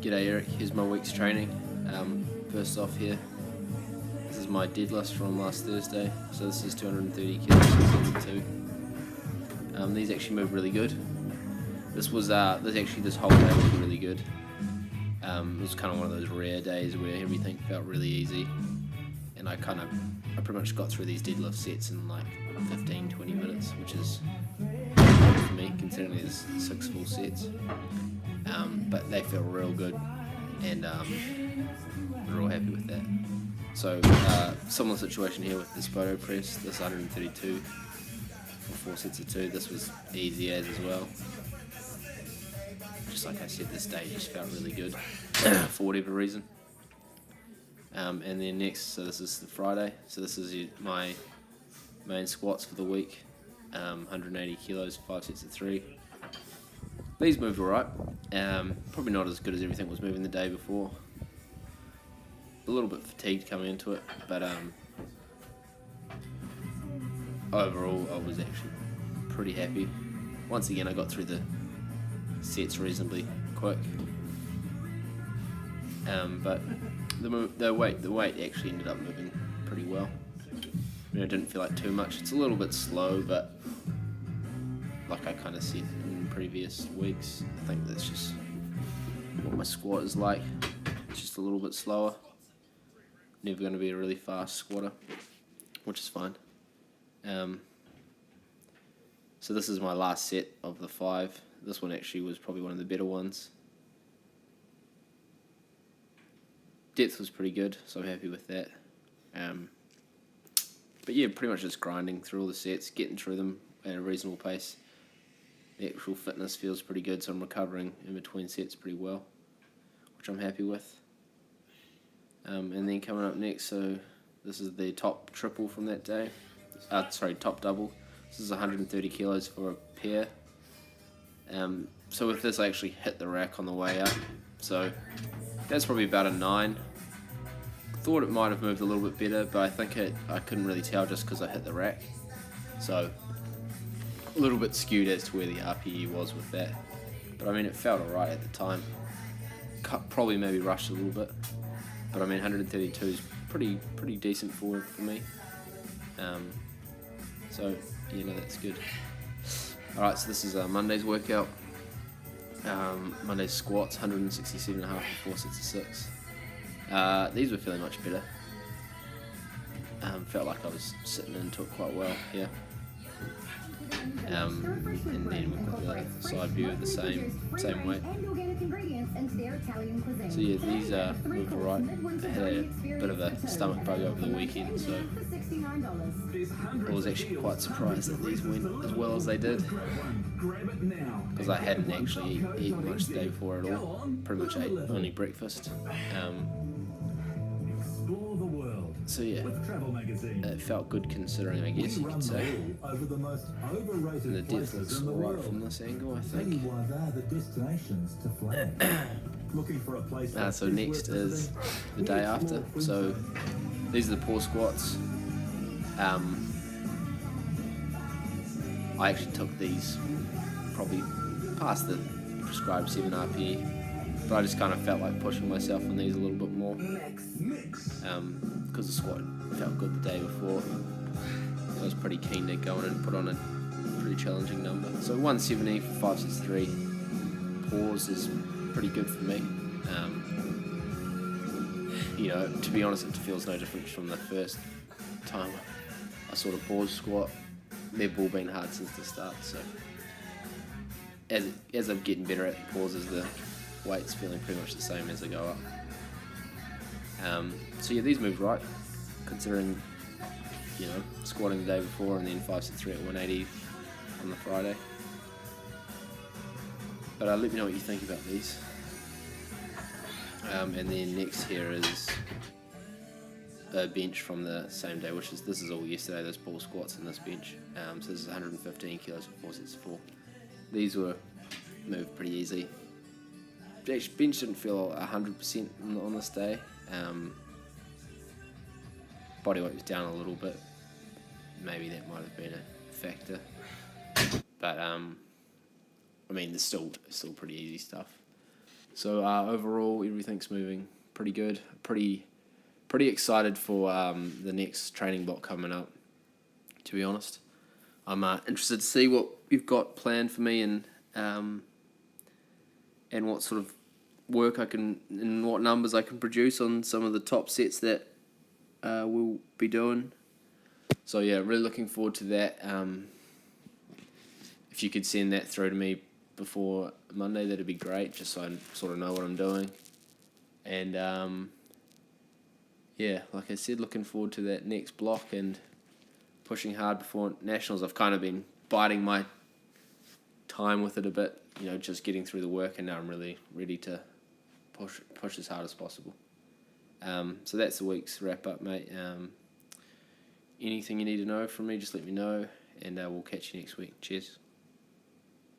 G'day Eric, here's my week's training. First off here, this is my deadlifts from last Thursday. So this is 230 kilos, 72. These actually move really good. This whole day was really good. It was kind of one of those rare days where everything felt really easy, and I pretty much got through these deadlift sets in like 15-20 minutes, which is good for me considering there's 6 full sets. But they feel real good, and we're all happy with that. So similar situation here with this photo press, this 132 for 4 sets of 2. This was easy as well. Just like I said, this day just felt really good for whatever reason. And then next, so this is the Friday, so this is my main squats for the week. 180 kilos, 5 sets of 3. These moved alright. Probably not as good as everything was moving the day before. A little bit fatigued coming into it, but overall I was actually pretty happy. Once again, I got through the sets reasonably quick. But the weight actually ended up moving pretty well. I mean, I didn't feel like too much. It's a little bit slow, but like I kind of said in previous weeks, I think that's just what my squat is like. It's just a little bit slower. Never going to be a really fast squatter, which is fine. So this is my last set of the 5. This one actually was probably one of the better ones. Depth was pretty good, so I'm happy with that. But yeah, pretty much just grinding through all the sets, getting through them at a reasonable pace. The actual fitness feels pretty good, so I'm recovering in between sets pretty well, which I'm happy with. And then coming up next, so this is the top triple from that day. Top double. This is 130 kilos for a pair. So with this, I actually hit the rack on the way up. So that's probably about a 9. Thought it might have moved a little bit better, but I think I couldn't really tell just because I hit the rack. So a little bit skewed as to where the RPE was with that. But I mean, it felt alright at the time. Probably maybe rushed a little bit. But I mean, 132 is pretty decent for me. So you know, that's good. Alright, so this is Monday's workout. Monday's squats, 167.5 for 4 sets of 6. These were feeling much better. Felt like I was sitting into it quite well here. And then we've got the side view of the same weight. So yeah, these moved alright. I had a bit of a stomach bug over the weekend, so I was actually quite surprised that these went as well as they did, because I hadn't actually eaten much the day before at all. Pretty much ate only breakfast. So yeah, it felt good considering, I guess you could say. And the depth looks alright from this angle, I think. So next is the day after. So these are the pause squats. I actually took these probably past the prescribed 7 RPE, but I just kind of felt like pushing myself on these a little bit more. Because the squat felt good the day before. I was pretty keen to go in and put on a pretty challenging number. So 170 for 5 sets 3. Pause is pretty good for me. You know, to be honest, it feels no different from the first time I sort of pause squat. They've all been hard since the start, so as I'm getting better at the pauses, the weight's feeling pretty much the same as I go up. So yeah, these moved right, considering, you know, squatting the day before and then 5 sets 3 at 180 on the Friday. But let me know what you think about these. And then next here is a bench from the same day, this is all yesterday, those ball squats and this bench. So this is 115 kilos for 4 sets of 4. These were moved pretty easy. The bench didn't feel 100% on this day. Body weight was down a little bit. Maybe that might have been a factor. But I mean, it's still pretty easy stuff. So overall, everything's moving pretty good. Pretty excited for the next training block coming up. To be honest, I'm interested to see what you've got planned for me and what sort of work I can and what numbers I can produce on some of the top sets that we'll be doing. So yeah, really looking forward to that. If you could send that through to me before Monday, that'd be great, just so I sort of know what I'm doing. And yeah, like I said, looking forward to that next block and pushing hard before nationals. I've kind of been biding my time with it a bit, just getting through the work, and now I'm really ready to push as hard as possible. So that's the week's wrap up, mate. Anything you need to know from me, just let me know, and we'll catch you next week. Cheers.